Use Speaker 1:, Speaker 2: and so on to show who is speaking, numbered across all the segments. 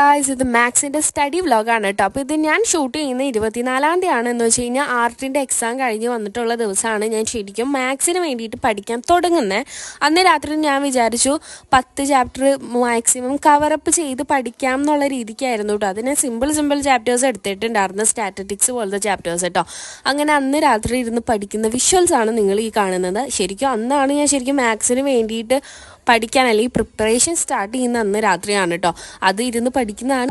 Speaker 1: Guys, ഇത് മാത്സിൻ്റെ study വ്ലോഗാണ് കേട്ടോ. അപ്പോൾ ഇത് ഞാൻ ഷൂട്ട് ചെയ്യുന്ന 24-ാം തീയതിയാണ്. എന്ന് വെച്ച് കഴിഞ്ഞാൽ ആർട്ടിൻ്റെ എക്സാം കഴിഞ്ഞ് വന്നിട്ടുള്ള ദിവസമാണ് ഞാൻ ശരിക്കും മാത്സിന് വേണ്ടിയിട്ട് പഠിക്കാൻ തുടങ്ങുന്നത്. അന്ന് രാത്രി ഞാൻ വിചാരിച്ചു 10 ചാപ്റ്റർ മാക്സിമം കവറപ്പ് ചെയ്ത് പഠിക്കാം എന്നുള്ള രീതിക്കായിരുന്നു കേട്ടോ. അതിന് സിമ്പിൾ ചാപ്റ്റേഴ്സ് എടുത്തിട്ടുണ്ടായിരുന്നു, സ്റ്റാറ്റിസ്റ്റിക്സ് പോലത്തെ ചാപ്റ്റേഴ്സ് കേട്ടോ. അങ്ങനെ അന്ന് രാത്രി ഇരുന്ന് പഠിക്കുന്ന വിഷ്വൽസ് ആണ് നിങ്ങൾ ഈ കാണുന്നത്. ശരിക്കും അന്നാണ് ഞാൻ ശരിക്കും മാത്സിന് വേണ്ടിയിട്ട് പഠിക്കാൻ അല്ലെങ്കിൽ പ്രിപ്പറേഷൻ സ്റ്റാർട്ട് ചെയ്യുന്ന അന്ന് രാത്രിയാണ് കേട്ടോ. അത് ഇരുന്ന് പഠിക്കുന്നതാണ്.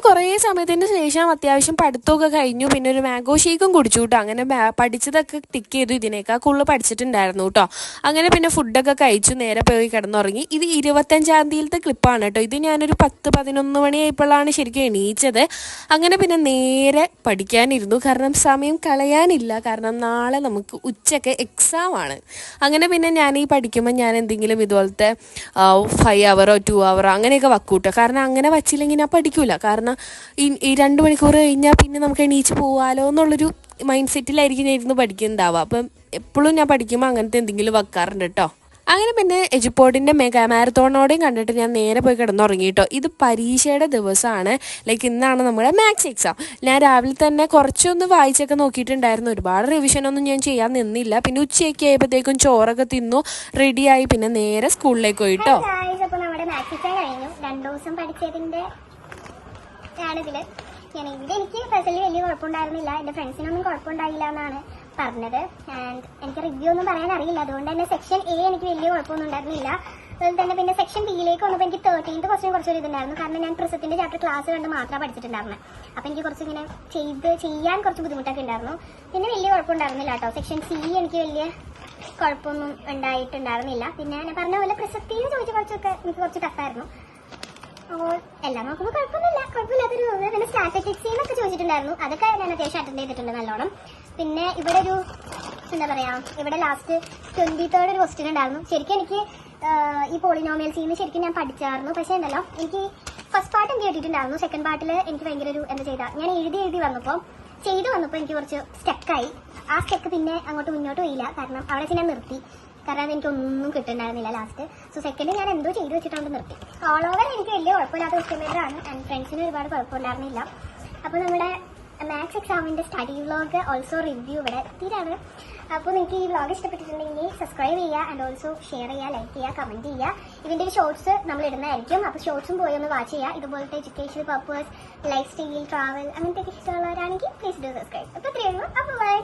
Speaker 1: കുറേ സമയത്തിന് ശേഷം അത്യാവശ്യം പഠിത്തമൊക്കെ കഴിഞ്ഞു. പിന്നെ ഒരു മാംഗോ ഷേക്കും കുടിച്ചു കേട്ടോ. അങ്ങനെ പഠിച്ചതൊക്കെ ടിക്ക് ചെയ്തു. ഇതിനേക്കാൾ കൂടുതൽ പഠിച്ചിട്ടുണ്ടായിരുന്നു കേട്ടോ. അങ്ങനെ പിന്നെ ഫുഡൊക്കെ കഴിച്ചു നേരെ പോയി കിടന്നുറങ്ങി. ഇത് 25-ാം തീയതിയിലത്തെ ക്ലിപ്പാണ് കേട്ടോ. ഇത് ഞാനൊരു 10-11 മണിയായപ്പോഴാണ് ശരിക്കും എണീച്ചത്. അങ്ങനെ പിന്നെ നേരെ പഠിക്കാനിരുന്നു. കാരണം സമയം കളയാനില്ല. കാരണം നാളെ നമുക്ക് ഉച്ചയ്ക്ക് എക്സാം ആണ്. അങ്ങനെ പിന്നെ ഞാൻ ഈ പഠിക്കുമ്പോൾ ഞാൻ എന്തെങ്കിലും ഇതുപോലത്തെ 5 hour 2 hour അങ്ങനെയൊക്കെ വക്കൂട്ടോ. കാരണം അങ്ങനെ വച്ചില്ലെങ്കിൽ ഞാൻ പഠിക്കൂല. കാരണം ഈ 2 മണിക്കൂർ കഴിഞ്ഞാൽ പിന്നെ നമുക്ക് എണീച്ച് പോകാമല്ലോ എന്നുള്ളൊരു മൈൻഡ് സെറ്റിലായിരിക്കും ഞാൻ ഇരുന്ന് പഠിക്കുന്നുണ്ടാവുക. അപ്പം എപ്പോഴും ഞാൻ പഠിക്കുമ്പോൾ അങ്ങനത്തെ എന്തെങ്കിലും വെക്കാറുണ്ട് കേട്ടോ. അങ്ങനെ പിന്നെ എജുപോർട്ടിൻ്റെ മാരത്തോണോടെയും കണ്ടിട്ട് ഞാൻ നേരെ പോയി കിടന്നുറങ്ങി കേട്ടോ. ഇത് പരീക്ഷയുടെ ദിവസമാണ്. ലൈക്ക് ഇന്നാണ് നമ്മുടെ മാത്സ് എക്സാം. ഞാൻ രാവിലെ തന്നെ കുറച്ചൊന്ന് വായിച്ചൊക്കെ നോക്കിയിട്ടുണ്ടായിരുന്നു. ഒരുപാട് റിവിഷനൊന്നും ഞാൻ ചെയ്യാൻ നിന്നില്ല. പിന്നെ ഉച്ചയൊക്കെ ആയപ്പോഴത്തേക്കും ചോറൊക്കെ തിന്നു റെഡിയായി. പിന്നെ നേരെ സ്കൂളിലേക്ക് പോയി കേട്ടോ.
Speaker 2: എനിക്ക് പേഴ്സണലി വലിയ കുഴപ്പമുണ്ടായിരുന്നില്ല. എൻ്റെ ഫ്രണ്ട്സിനൊന്നും കുഴപ്പമുണ്ടായില്ല എന്നാണ് പറഞ്ഞത്. ആൻഡ് എനിക്ക് റിവ്യൂ ഒന്നും പറയാൻ അറിയില്ല. അതുകൊണ്ട് തന്നെ സെക്ഷൻ എ എനിക്ക് വലിയ കുഴപ്പമൊന്നും ഉണ്ടായിരുന്നില്ല. അതുപോലെ തന്നെ പിന്നെ സെക്ഷൻ ബിയിലേക്ക് വന്നപ്പോൾ എനിക്ക് 13th ക്വസ്റ്റ്യൻ കുറച്ചൊരു ഇതുണ്ടായിരുന്നു. കാരണം ഞാൻ പ്രിസത്തിൻ്റെ ചാപ്റ്റർ ക്ലാസ് കണ്ട് മാത്രമാണ് പഠിച്ചിട്ടുണ്ടായിരുന്നത്. അപ്പോൾ എനിക്ക് കുറച്ചിങ്ങനെ ചെയ്യാൻ കുറച്ച് ബുദ്ധിമുട്ടൊക്കെ ഉണ്ടായിരുന്നു. പിന്നെ വലിയ കുഴപ്പമുണ്ടായിരുന്നില്ല കേട്ടോ. സെക്ഷൻ സി എനിക്ക് വലിയ കുഴപ്പമൊന്നും ഉണ്ടായിട്ടുണ്ടായിരുന്നില്ല. പിന്നെ ഞാൻ പറഞ്ഞ പോലെ പ്രിസത്തിന്ന് ചോദിച്ച കുറച്ചൊക്കെ എനിക്ക് കുറച്ച് ടഫായിരുന്നു. അപ്പോൾ എല്ലാം നോക്കുമ്പോൾ കുഴപ്പമില്ലാത്തൊരു തോന്നുന്നത്. പിന്നെ സ്റ്റാറ്റിസ്റ്റിക്സിന്നൊക്കെ ചോദിച്ചിട്ടുണ്ടായിരുന്നു. അതൊക്കെ ഞാൻ അത്യാവശ്യം അറ്റൻഡ് ചെയ്തിട്ടുണ്ട് നല്ലോണം. പിന്നെ ഇവിടെ ഒരു എന്താ പറയുക, ഇവിടെ ലാസ്റ്റ് 23rd ഒരു ക്വസ്റ്റ്യൻ ഉണ്ടായിരുന്നു. ശരിക്കും എനിക്ക് ഈ പോളിനോമിയൽസിന്ന് ശരിക്കും ഞാൻ പഠിച്ചായിരുന്നു. പക്ഷേ ഉണ്ടല്ലോ, എനിക്ക് ഫസ്റ്റ് പാർട്ട് എനിക്ക് കിട്ടിയിട്ടുണ്ടായിരുന്നു. സെക്കൻഡ് പാർട്ടിൽ എനിക്ക് ഭയങ്കര ഒരു എന്താ ചെയ്താൽ ഞാൻ എഴുതി വന്നപ്പോൾ എനിക്ക് കുറച്ച് സ്റ്റക്കായി. ആ സ്റ്റക്ക് പിന്നെ അങ്ങോട്ട് മുന്നോട്ട് പോയില്ല. കാരണം അവിടെ വെച്ച് ഞാൻ നിർത്തി. കാരണം അതെനിക്കൊന്നും കിട്ടുന്നുണ്ടായിരുന്നില്ല ലാസ്റ്റ്. സോ സെക്കൻഡ് ഞാൻ എന്തോ ചെയ്ത് വെച്ചിട്ടുണ്ട് നിർത്തി. ഓൾ ഓവർ എനിക്ക് വലിയ കുഴപ്പമില്ലാത്ത ക്വസ്റ്റ്യൻ പേപ്പറാണ്. ആൻഡ് ഫ്രണ്ട്സിന് ഒരുപാട് കുഴപ്പമുണ്ടായിരുന്നില്ല. അപ്പോൾ നമ്മുടെ മാത്സ് എക്സാമിൻ്റെ സ്റ്റഡി വ്ലോഗ് ഓൾസോ റിവ്യൂ ഇവിടെ എത്തിയിട്ടാണ്. അപ്പോൾ നിങ്ങൾക്ക് ഈ വ്ലോഗ് ഇഷ്ടപ്പെട്ടിട്ടുണ്ടെങ്കിൽ സബ്സ്ക്രൈബ് ചെയ്യുക. ആൻഡ് ഓൾസോ ഷെയർ ചെയ്യുക, ലൈക്ക് ചെയ്യുക, കമൻറ്റ് ചെയ്യുക. ഇതിൻ്റെ ഒരു ഷോർട്സ് നമ്മൾ ഇടുന്നതായിരിക്കും. അപ്പോൾ ഷോർട്സും പോയി ഒന്ന് വാച്ച് ചെയ്യുക. ഇതുപോലത്തെ educational purpose, life style, travel അങ്ങനത്തെ ഇഷ്ടമുള്ളവരാണെങ്കിൽ പ്ലീസ് ഡു സബ്സ്ക്രൈബ്. അപ്പോൾ ഇത്രയേ ഉള്ളൂ. അപ്പോൾ ബൈ.